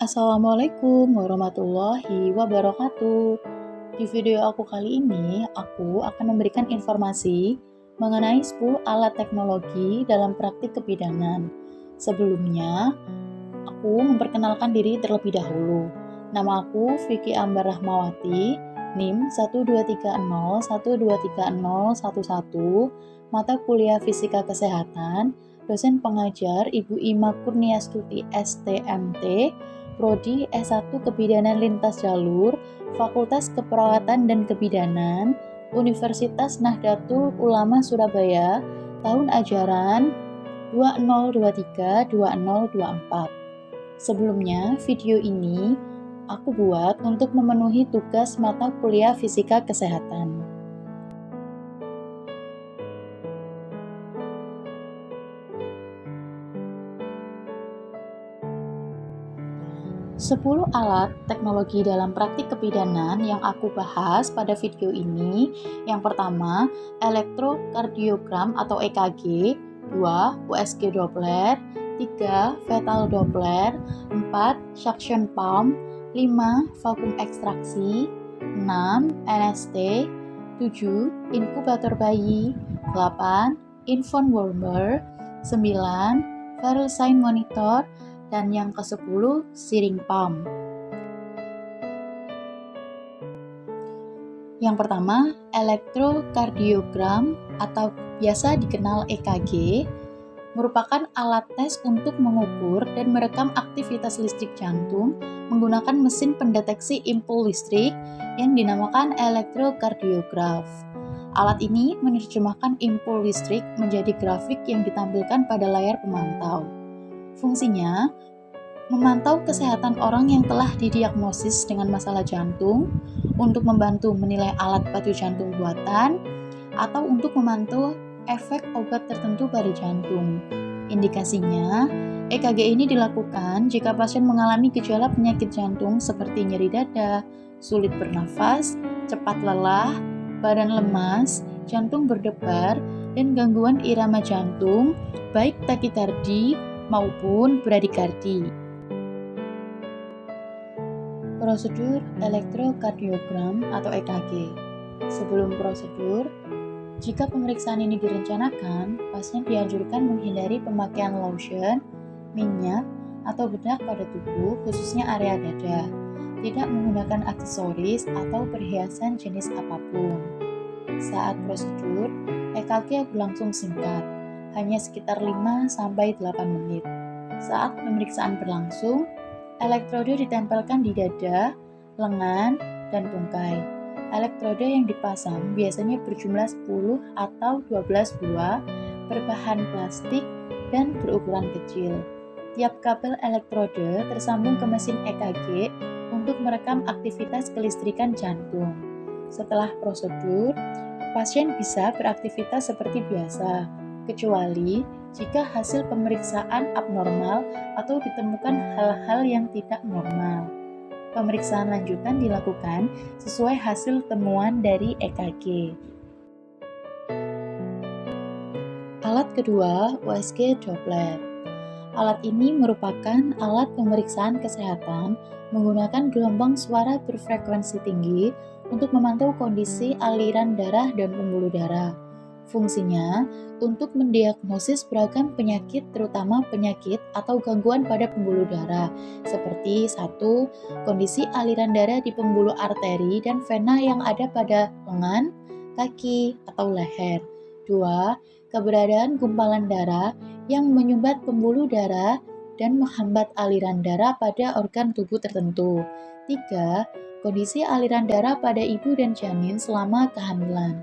Assalamualaikum warahmatullahi wabarakatuh. Di video aku kali ini, aku akan memberikan informasi mengenai 10 alat teknologi dalam praktik kebidanan. Sebelumnya, aku memperkenalkan diri terlebih dahulu. Nama aku Vicky Ambar Rahmawati, NIM 12301230011, mata kuliah Fisika Kesehatan, dosen pengajar Ibu Ima Kurniastuti STMT, Prodi S1 Kebidanan Lintas Jalur, Fakultas Keperawatan dan Kebidanan, Universitas Nahdlatul Ulama Surabaya, tahun ajaran 2023-2024. Sebelumnya, video ini aku buat untuk memenuhi tugas mata kuliah Fisika Kesehatan. 10 alat teknologi dalam praktik kebidanan yang aku bahas pada video ini. Yang pertama, elektrokardiogram atau EKG, 2. USG Doppler, 3. Fetal Doppler, 4. Suction pump, 5. Vakum ekstraksi, 6. NST, 7. Inkubator bayi, 8. Infant warmer, 9. Vital sign monitor, dan yang ke-10, searing pump. Yang pertama, elektrokardiogram atau biasa dikenal EKG merupakan alat tes untuk mengukur dan merekam aktivitas listrik jantung menggunakan mesin pendeteksi impuls listrik yang dinamakan elektrokardiograf. Alat ini menerjemahkan impuls listrik menjadi grafik yang ditampilkan pada layar pemantau. Fungsinya, memantau kesehatan orang yang telah didiagnosis dengan masalah jantung, untuk membantu menilai alat pacu jantung buatan, atau untuk memantau efek obat tertentu pada jantung. Indikasinya, EKG ini dilakukan jika pasien mengalami gejala penyakit jantung seperti nyeri dada, sulit bernafas, cepat lelah, badan lemas, jantung berdebar, dan gangguan irama jantung, baik takikardi maupun bradikardi. Prosedur elektrokardiogram atau EKG. Sebelum prosedur, jika pemeriksaan ini direncanakan, pasien dianjurkan menghindari pemakaian lotion, minyak, atau bedak pada tubuh, khususnya area dada. Tidak menggunakan aksesoris atau perhiasan jenis apapun. Saat prosedur, EKG berlangsung singkat, hanya sekitar 5-8 menit. Saat pemeriksaan berlangsung, elektrode ditempelkan di dada, lengan, dan tungkai. Elektrode yang dipasang biasanya berjumlah 10 atau 12 buah, berbahan plastik, dan berukuran kecil. Tiap kabel elektrode tersambung ke mesin EKG untuk merekam aktivitas kelistrikan jantung. Setelah prosedur, pasien bisa beraktivitas seperti biasa, kecuali jika hasil pemeriksaan abnormal atau ditemukan hal-hal yang tidak normal. Pemeriksaan lanjutan dilakukan sesuai hasil temuan dari EKG. Alat kedua, USG Doppler. Alat ini merupakan alat pemeriksaan kesehatan menggunakan gelombang suara berfrekuensi tinggi untuk memantau kondisi aliran darah dan pembuluh darah. Fungsinya untuk mendiagnosis beragam penyakit, terutama penyakit atau gangguan pada pembuluh darah, seperti 1. Kondisi aliran darah di pembuluh arteri dan vena yang ada pada lengan, kaki, atau leher. 2. Keberadaan gumpalan darah yang menyumbat pembuluh darah dan menghambat aliran darah pada organ tubuh tertentu. 3. Kondisi aliran darah pada ibu dan janin selama kehamilan.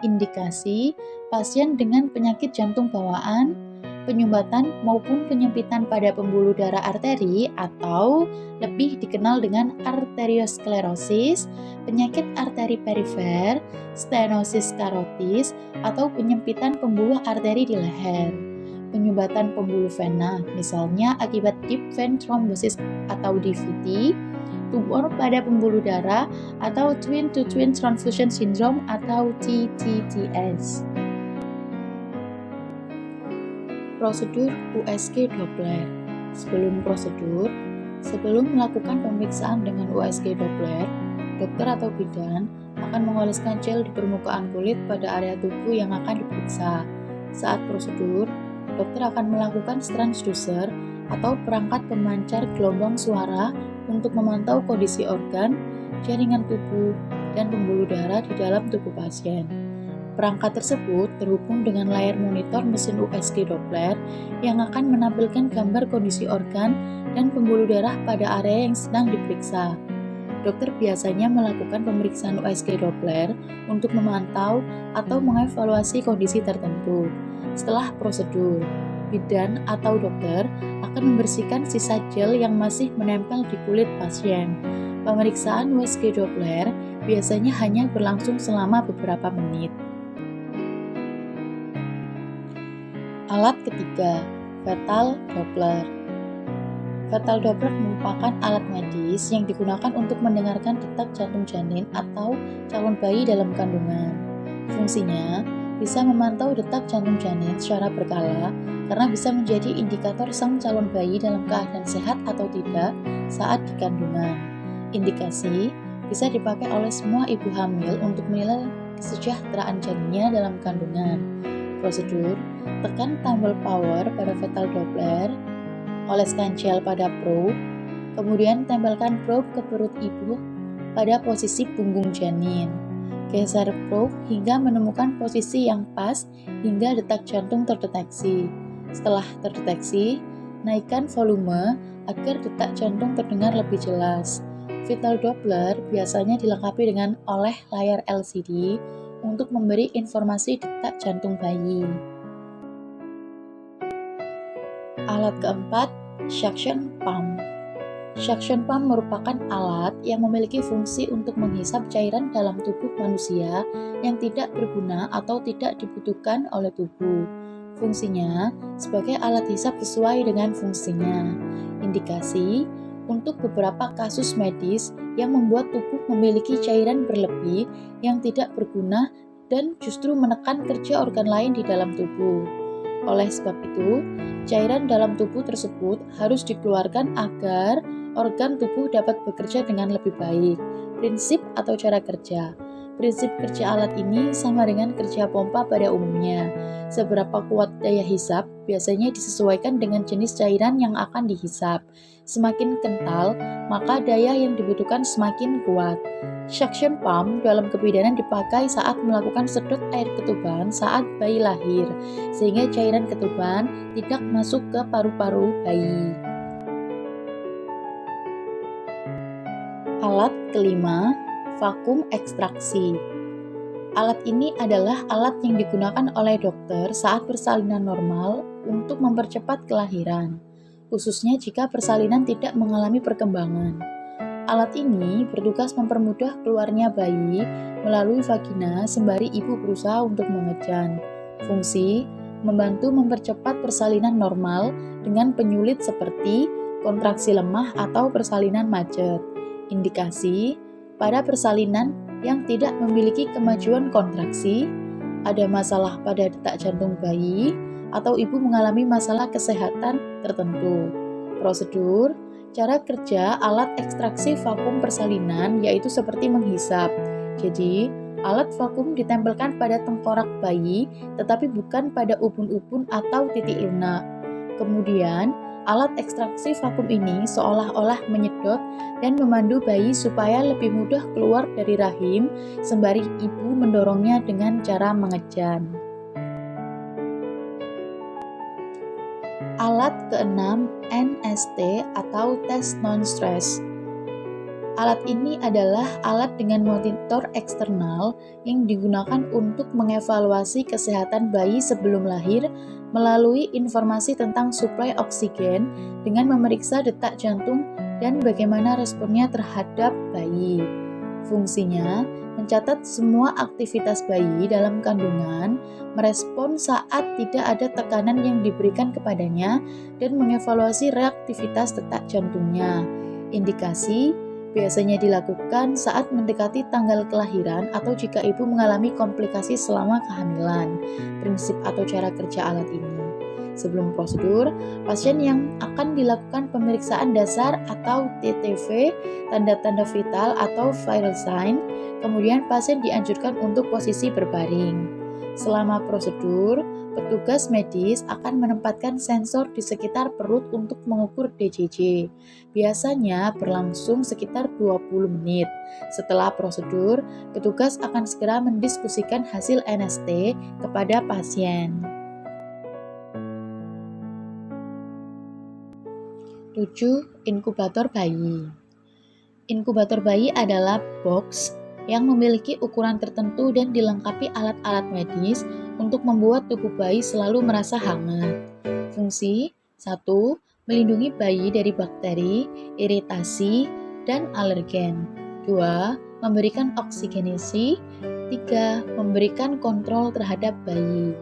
Indikasi pasien dengan penyakit jantung bawaan, penyumbatan maupun penyempitan pada pembuluh darah arteri atau lebih dikenal dengan arteriosklerosis, penyakit arteri perifer, stenosis karotis, atau penyempitan pembuluh arteri di leher. Penyumbatan pembuluh vena, misalnya akibat deep vein thrombosis atau DVT, tumor pada pembuluh darah atau twin-to-twin transfusion syndrome atau TTTS. Prosedur USG Doppler. Sebelum prosedur, Sebelum melakukan pemeriksaan dengan USG Doppler, dokter atau bidan akan mengoleskan gel di permukaan kulit pada area tubuh yang akan diperiksa. Saat prosedur, dokter akan melakukan transducer atau perangkat pemancar gelombang suara untuk memantau kondisi organ, jaringan tubuh, dan pembuluh darah di dalam tubuh pasien. Perangkat tersebut terhubung dengan layar monitor mesin USG Doppler yang akan menampilkan gambar kondisi organ dan pembuluh darah pada area yang sedang diperiksa. Dokter biasanya melakukan pemeriksaan USG Doppler untuk memantau atau mengevaluasi kondisi tertentu. Setelah prosedur, bidan atau dokter akan membersihkan sisa gel yang masih menempel di kulit pasien. Pemeriksaan USG Doppler biasanya hanya berlangsung selama beberapa menit. Alat ketiga, fetal Doppler. Fetal Doppler merupakan alat medis yang digunakan untuk mendengarkan detak jantung janin atau calon bayi dalam kandungan. Fungsinya bisa memantau detak jantung janin secara berkala karena bisa menjadi indikator sang calon bayi dalam keadaan sehat atau tidak saat di kandungan. Indikasi bisa dipakai oleh semua ibu hamil untuk menilai kesejahteraan janinnya dalam kandungan. Prosedur: tekan tombol power pada fetal Doppler, oleskan gel pada probe, kemudian tempelkan probe ke perut ibu pada posisi punggung janin. Geser probe hingga menemukan posisi yang pas hingga detak jantung terdeteksi. Setelah terdeteksi, naikkan volume agar detak jantung terdengar lebih jelas. Fetal Doppler biasanya dilengkapi dengan layar LCD untuk memberi informasi detak jantung bayi. Alat keempat, suction pump. Suction pump merupakan alat yang memiliki fungsi untuk menghisap cairan dalam tubuh manusia yang tidak berguna atau tidak dibutuhkan oleh tubuh. Fungsinya sebagai alat hisap sesuai dengan fungsinya. Indikasi untuk beberapa kasus medis yang membuat tubuh memiliki cairan berlebih yang tidak berguna dan justru menekan kerja organ lain di dalam tubuh. Oleh sebab itu, cairan dalam tubuh tersebut harus dikeluarkan agar organ tubuh dapat bekerja dengan lebih baik. Prinsip atau cara kerja. Prinsip kerja alat ini sama dengan kerja pompa pada umumnya. Seberapa kuat daya hisap biasanya disesuaikan dengan jenis cairan yang akan dihisap. Semakin kental, maka daya yang dibutuhkan semakin kuat. Suction pump dalam kebidanan dipakai saat melakukan sedot air ketuban saat bayi lahir, sehingga cairan ketuban tidak masuk ke paru-paru bayi. Alat kelima, vakum ekstraksi. Alat ini adalah alat yang digunakan oleh dokter saat persalinan normal untuk mempercepat kelahiran, khususnya jika persalinan tidak mengalami perkembangan. Alat ini bertugas mempermudah keluarnya bayi melalui vagina sembari ibu berusaha untuk mengejan. Fungsi: membantu mempercepat persalinan normal dengan penyulit seperti kontraksi lemah atau persalinan macet. Indikasi: pada persalinan yang tidak memiliki kemajuan kontraksi, ada masalah pada detak jantung bayi, atau ibu mengalami masalah kesehatan tertentu. Prosedur: cara kerja alat ekstraksi vakum persalinan yaitu seperti menghisap. Jadi, alat vakum ditempelkan pada tengkorak bayi, tetapi bukan pada ubun-ubun atau titik lunak. Kemudian, alat ekstraksi vakum ini seolah-olah menyedot dan memandu bayi supaya lebih mudah keluar dari rahim, sembari ibu mendorongnya dengan cara mengejan. Alat keenam, NST atau tes non-stress. Alat ini adalah alat dengan monitor eksternal yang digunakan untuk mengevaluasi kesehatan bayi sebelum lahir melalui informasi tentang suplai oksigen dengan memeriksa detak jantung dan bagaimana responnya terhadap bayi. Fungsinya mencatat semua aktivitas bayi dalam kandungan, merespon saat tidak ada tekanan yang diberikan kepadanya, dan mengevaluasi reaktivitas detak jantungnya. Indikasi biasanya dilakukan saat mendekati tanggal kelahiran atau jika ibu mengalami komplikasi selama kehamilan. Prinsip atau cara kerja alat ini: Sebelum prosedur, pasien yang akan dilakukan pemeriksaan dasar atau TTV, tanda-tanda vital atau vital sign, kemudian pasien dianjurkan untuk posisi berbaring. Selama prosedur, petugas medis akan menempatkan sensor di sekitar perut untuk mengukur DJJ. Biasanya berlangsung sekitar 20 menit. Setelah prosedur, petugas akan segera mendiskusikan hasil NST kepada pasien. 7. Inkubator bayi. Inkubator bayi adalah box yang memiliki ukuran tertentu dan dilengkapi alat-alat medis untuk membuat tubuh bayi selalu merasa hangat. Fungsi 1. Melindungi bayi dari bakteri, iritasi, dan alergen. 2. Memberikan oksigenasi. 3. Memberikan kontrol terhadap bayi.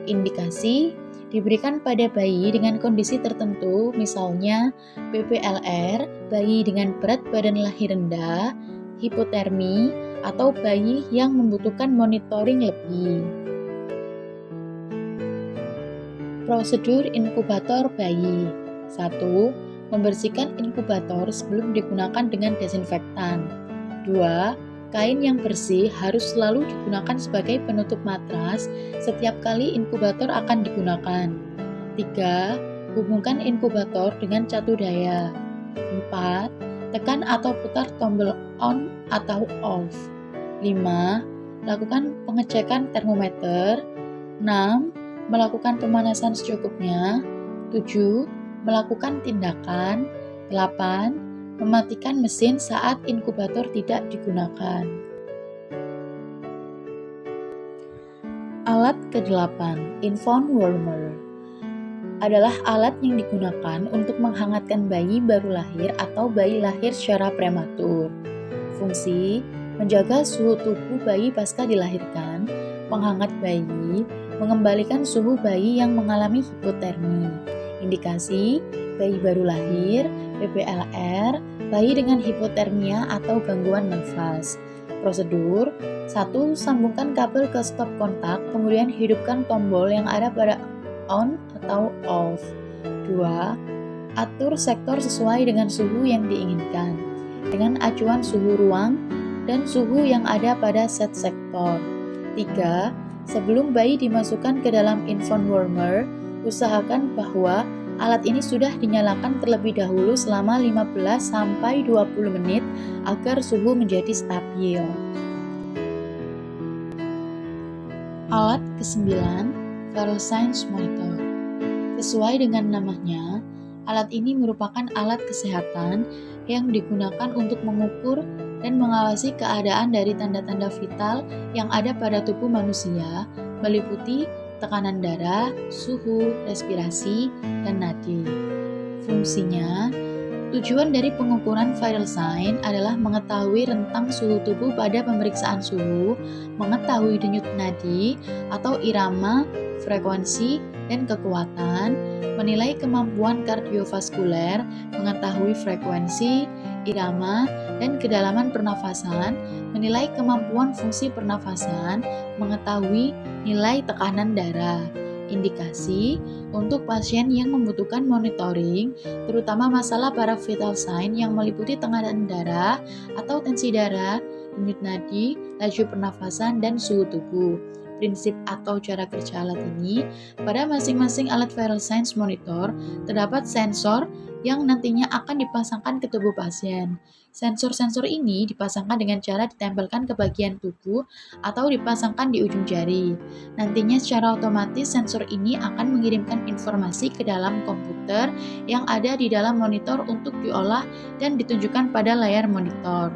Indikasi diberikan pada bayi dengan kondisi tertentu, misalnya PPLR, bayi dengan berat badan lahir rendah, hipotermi, atau bayi yang membutuhkan monitoring lebih. Prosedur inkubator bayi. 1. Membersihkan inkubator sebelum digunakan dengan desinfektan. 2. Kain yang bersih harus selalu digunakan sebagai penutup matras setiap kali inkubator akan digunakan. 3. Hubungkan inkubator dengan catu daya. 4. Tekan atau putar tombol on atau off. 5. Lakukan pengecekan termometer. 6. Melakukan pemanasan secukupnya. 7. Melakukan tindakan. 8. Mematikan mesin saat inkubator tidak digunakan. Alat ke-8, infant warmer, adalah alat yang digunakan untuk menghangatkan bayi baru lahir atau bayi lahir secara prematur. Fungsi: menjaga suhu tubuh bayi pasca dilahirkan, menghangat bayi, mengembalikan suhu bayi yang mengalami hipotermi. Indikasi: bayi baru lahir, PPLR, bayi dengan hipotermia atau gangguan nafas. Prosedur: 1. Sambungkan kabel ke stop kontak, kemudian hidupkan tombol yang ada pada on atau off. 2. Atur sektor sesuai dengan suhu yang diinginkan, dengan acuan suhu ruang dan suhu yang ada pada set sektor. 3. Sebelum bayi dimasukkan ke dalam infant warmer, usahakan bahwa alat ini sudah dinyalakan terlebih dahulu selama 15-20 menit agar suhu menjadi stabil. Alat ke-9, vital signs monitor. Sesuai dengan namanya, alat ini merupakan alat kesehatan yang digunakan untuk mengukur dan mengawasi keadaan dari tanda-tanda vital yang ada pada tubuh manusia, meliputi tekanan darah, suhu, respirasi, dan nadi. Fungsinya, tujuan dari pengukuran vital sign adalah mengetahui rentang suhu tubuh pada pemeriksaan suhu, mengetahui denyut nadi atau irama, frekuensi, dan kekuatan, menilai kemampuan kardiovaskuler, mengetahui frekuensi, irama, dan kedalaman pernafasan, menilai kemampuan fungsi pernafasan, mengetahui nilai tekanan darah. Indikasi untuk pasien yang membutuhkan monitoring, terutama masalah para vital sign yang meliputi tekanan darah atau tensi darah, denyut nadi, laju pernafasan, dan suhu tubuh. Prinsip atau cara kerja alat ini, pada masing-masing alat vital signs monitor terdapat sensor yang nantinya akan dipasangkan ke tubuh pasien. Sensor-sensor ini dipasangkan dengan cara ditempelkan ke bagian tubuh atau dipasangkan di ujung jari. Nantinya secara otomatis sensor ini akan mengirimkan informasi ke dalam komputer yang ada di dalam monitor untuk diolah dan ditunjukkan pada layar monitor.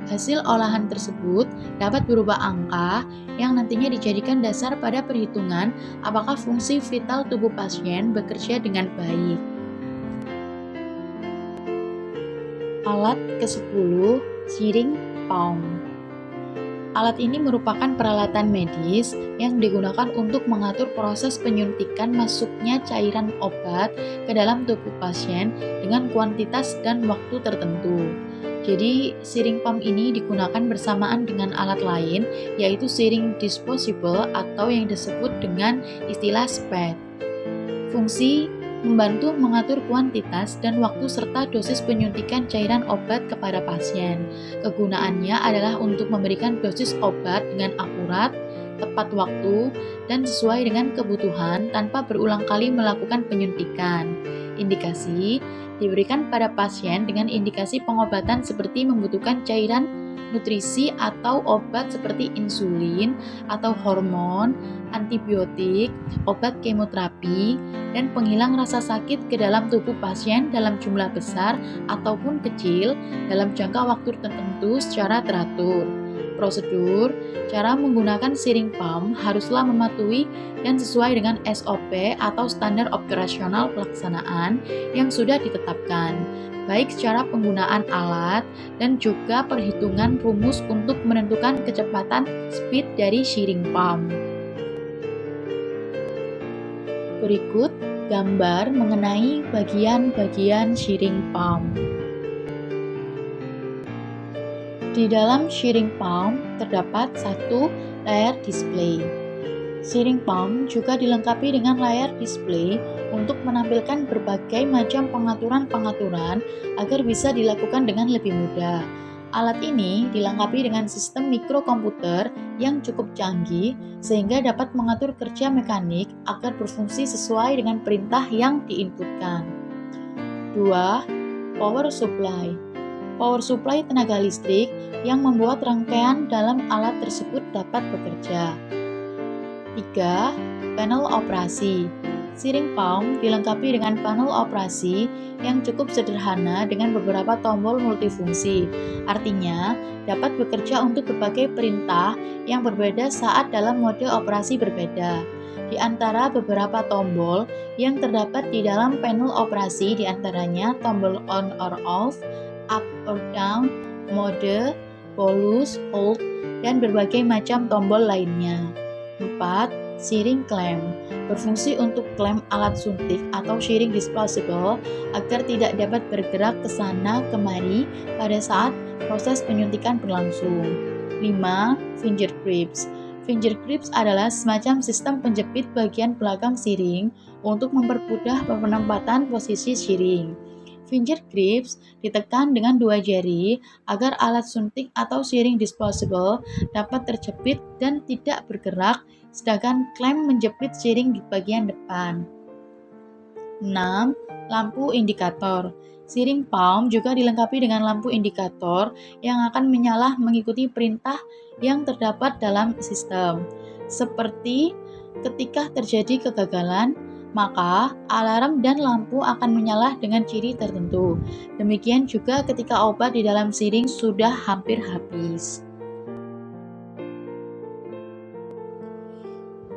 Hasil olahan tersebut dapat berupa angka yang nantinya dijadikan dasar pada perhitungan apakah fungsi vital tubuh pasien bekerja dengan baik. Alat ke-10, syringe pump. Alat ini merupakan peralatan medis yang digunakan untuk mengatur proses penyuntikan masuknya cairan obat ke dalam tubuh pasien dengan kuantitas dan waktu tertentu. Jadi, syringe pump ini digunakan bersamaan dengan alat lain, yaitu syringe disposable atau yang disebut dengan istilah SPAD. Fungsi membantu mengatur kuantitas dan waktu serta dosis penyuntikan cairan obat kepada pasien. Kegunaannya adalah untuk memberikan dosis obat dengan akurat, tepat waktu, dan sesuai dengan kebutuhan tanpa berulang kali melakukan penyuntikan. Indikasi diberikan pada pasien dengan indikasi pengobatan seperti membutuhkan cairan nutrisi atau obat seperti insulin atau hormon, antibiotik, obat kemoterapi, dan penghilang rasa sakit ke dalam tubuh pasien dalam jumlah besar ataupun kecil dalam jangka waktu tertentu secara teratur. Prosedur, cara menggunakan siring pump haruslah mematuhi dan sesuai dengan SOP atau standar operasional pelaksanaan yang sudah ditetapkan, baik secara penggunaan alat dan juga perhitungan rumus untuk menentukan kecepatan speed dari siring pump. Berikut gambar mengenai bagian-bagian siring pump. Di dalam siring pump terdapat satu layar display. Siring pump juga dilengkapi dengan layar display untuk menampilkan berbagai macam pengaturan-pengaturan agar bisa dilakukan dengan lebih mudah. Alat ini dilengkapi dengan sistem mikrokomputer yang cukup canggih sehingga dapat mengatur kerja mekanik agar berfungsi sesuai dengan perintah yang diinputkan. 2. Power supply. Power supply tenaga listrik yang membuat rangkaian dalam alat tersebut dapat bekerja. 3. Panel operasi. Siring pump dilengkapi dengan panel operasi yang cukup sederhana dengan beberapa tombol multifungsi. Artinya, dapat bekerja untuk berbagai perintah yang berbeda saat dalam mode operasi berbeda. Di antara beberapa tombol yang terdapat di dalam panel operasi diantaranya tombol on or off, up or down, mode, bolus, hold, dan berbagai macam tombol lainnya. 4. Siring clamp berfungsi untuk klem alat suntik atau shearing disposable agar tidak dapat bergerak ke sana kemari pada saat proses penyuntikan berlangsung. 5. Finger grips. Finger grips adalah semacam sistem penjepit bagian belakang siring untuk mempermudah penempatan posisi siring. Finger grips ditekan dengan dua jari agar alat suntik atau shearing disposable dapat terjepit dan tidak bergerak, sedangkan klem menjepit siring di bagian depan. 6. Lampu indikator. Siring pump juga dilengkapi dengan lampu indikator yang akan menyala mengikuti perintah yang terdapat dalam sistem. Seperti ketika terjadi kegagalan, maka alarm dan lampu akan menyala dengan ciri tertentu. Demikian juga ketika obat di dalam siring sudah hampir habis.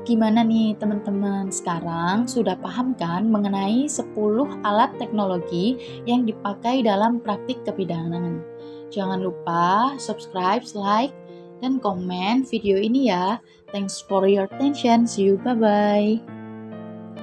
Gimana nih teman-teman? Sekarang sudah paham kan mengenai 10 alat teknologi yang dipakai dalam praktik kebidanan? Jangan lupa subscribe, like, dan komen video ini ya. Thanks for your attention. See you. Bye-bye.